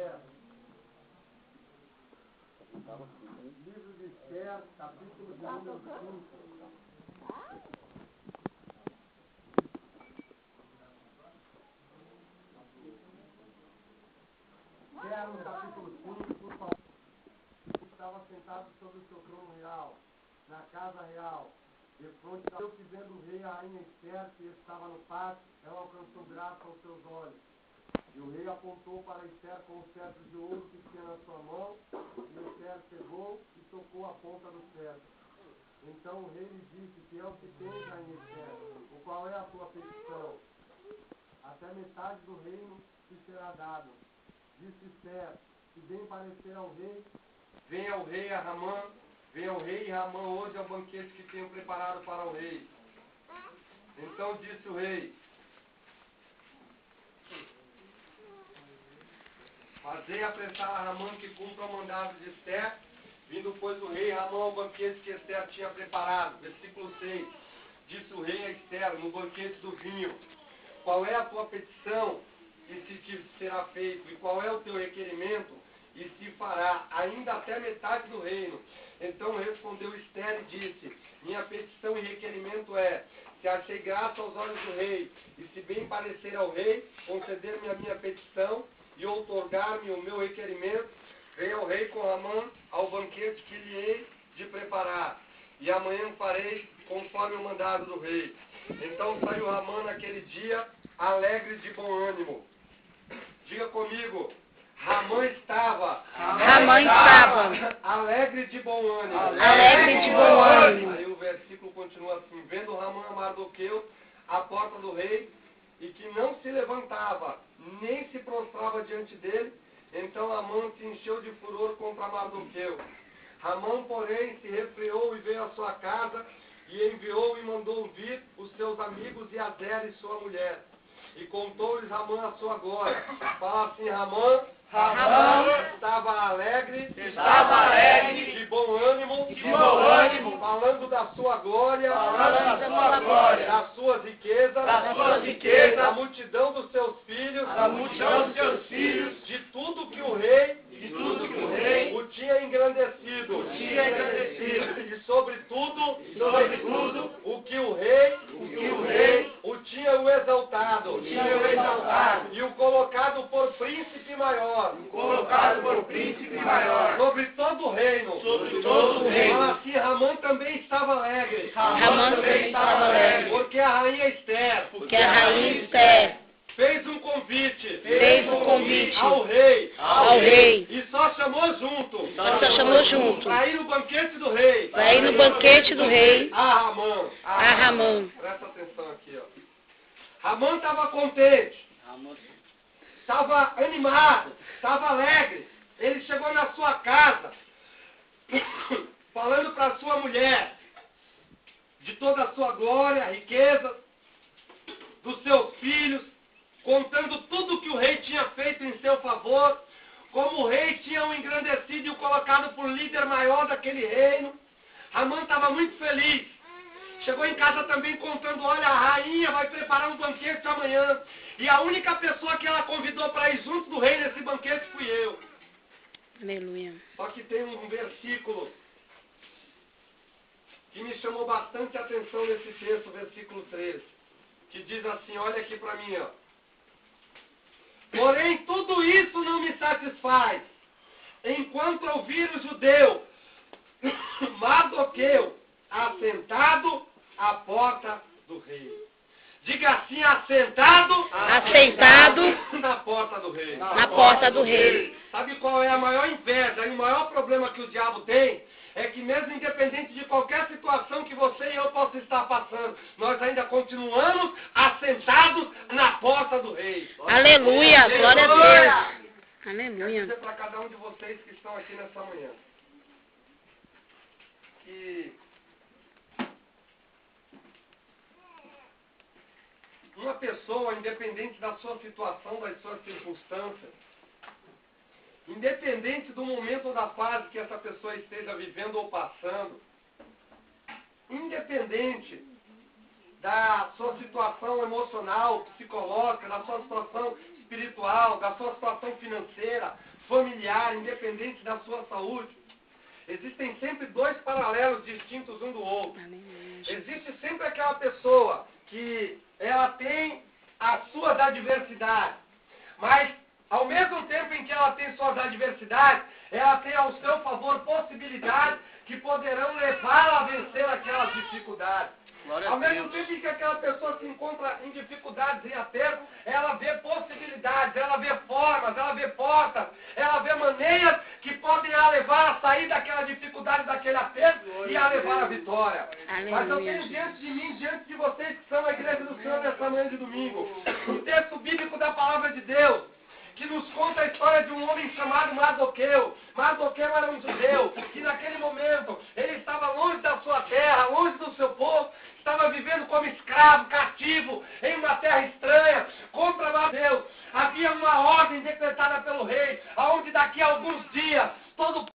Esther. Livro de Esther, capítulo de número 5. Esther, no capítulo 5, por favor, estava sentado sobre o seu trono real, na casa real. Defronte da que vendo o rei, a rainha Esther, que estava no pátio, ela alcançou graça aos seus olhos. E o rei apontou para Esther com o cetro de ouro que tinha na sua mão, e Esther pegou e tocou a ponta do cetro. Então o rei lhe disse: que é o que tens, rainha Esther? O qual é a tua petição? Até metade do reino te será dado. Disse Esther: se bem parecer ao rei, venha o rei a Ramã, venha o rei e Ramã hoje ao banquete que tenho preparado para o rei. Então disse o rei: fazei apressar a Ramã que cumpra o mandado de Esther. Vindo, pois, o rei Ramã ao banquete que Esther tinha preparado. Versículo 6. Disse o rei a Esther, no banquete do vinho: qual é a tua petição, e se te será feito? E qual é o teu requerimento, e se fará, ainda até metade do reino? Então respondeu Esther e disse: minha petição e requerimento é: se achei graça aos olhos do rei, e se bem parecer ao rei, conceder-me a minha petição e outorgar-me o meu requerimento, venha o rei com Ramã ao banquete que lhe hei de preparar, e amanhã farei conforme o mandado do rei. Então saiu Ramã naquele dia, alegre de bom ânimo. Diga comigo: Ramã estava alegre de bom ânimo. Alegre de bom ânimo. Aí o versículo continua assim: vendo Ramã a Mardoqueu à porta do rei, e que não se levantava, nem se prostrava diante dele, então Ramã se encheu de furor contra Mardoqueu. Ramã, porém, se refreou e veio à sua casa, e enviou e mandou vir os seus amigos e Azer e sua mulher. E contou-lhes Ramã a sua glória. Fala assim: Ramã estava alegre, de bom ânimo, falando da sua glória, das suas riquezas, da multidão dos seus filhos, de tudo que o rei o tinha engrandecido, e sobretudo o que o rei o tinha exaltado, e o colocado por príncipe maior, sobre todo o reino. Fala assim: Ramã também estava alegre, porque a rainha Esther fez um convite ao rei, e só chamou junto, para ir no banquete do rei, a Ramã. Presta atenção aqui, ó. Ramã estava contente, estava animado, estava alegre. Ele chegou na sua casa, falando para sua mulher de toda a sua glória, riqueza, dos seus filhos, contando tudo que o rei tinha feito em seu favor, como o rei tinha o engrandecido e o colocado por líder maior daquele reino. Ramã estava muito feliz. Chegou em casa também contando: olha, a rainha vai preparar um banquete amanhã, e a única pessoa que ela convidou para ir junto do rei nesse banquete fui eu. Aleluia. Só que tem um versículo que me chamou bastante atenção nesse texto, versículo 13, que diz assim: olha aqui para mim, ó. Porém, tudo isso não me satisfaz, enquanto ouvir o judeu Mardoqueu assentado à porta do rei. Diga assim: assentado na porta do rei. Sabe qual é a maior inveja e o maior problema que o diabo tem? É que mesmo independente de qualquer situação que você e eu possa estar passando, nós ainda continuamos assentados na porta do rei. Aleluia, glória a Deus. Aleluia. Quero dizer para cada um de vocês que estão aqui nessa manhã que uma pessoa, independente da sua situação, das suas circunstâncias, independente do momento ou da fase que essa pessoa esteja vivendo ou passando, independente da sua situação emocional, psicológica, da sua situação espiritual, da sua situação financeira, familiar, independente da sua saúde, existem sempre dois paralelos distintos um do outro. Existe sempre aquela pessoa que ela tem as suas adversidades, mas ao mesmo tempo em que ela tem suas adversidades, ela tem ao seu favor possibilidades que poderão levá-la a vencer aquelas dificuldades. Ao mesmo tempo em que aquela pessoa se encontra em dificuldades e apertos, ela vê possibilidades, ela vê formas, ela vê portas, ela vê maneiras que podem a levar a sair daquela dificuldade, daquele aperto e a levar à vitória. Mas eu tenho diante de mim, diante de vocês que são a igreja do Senhor nessa manhã de domingo, um texto bíblico da palavra de Deus, que nos conta a história de um homem chamado Mardoqueu. Mardoqueu era um judeu, que naquele momento ele estava longe da sua terra, longe do seu povo, estava vivendo como escravo, cativo, em uma terra estranha, contra Deus. Havia uma ordem decretada pelo rei, aonde daqui a alguns dias todo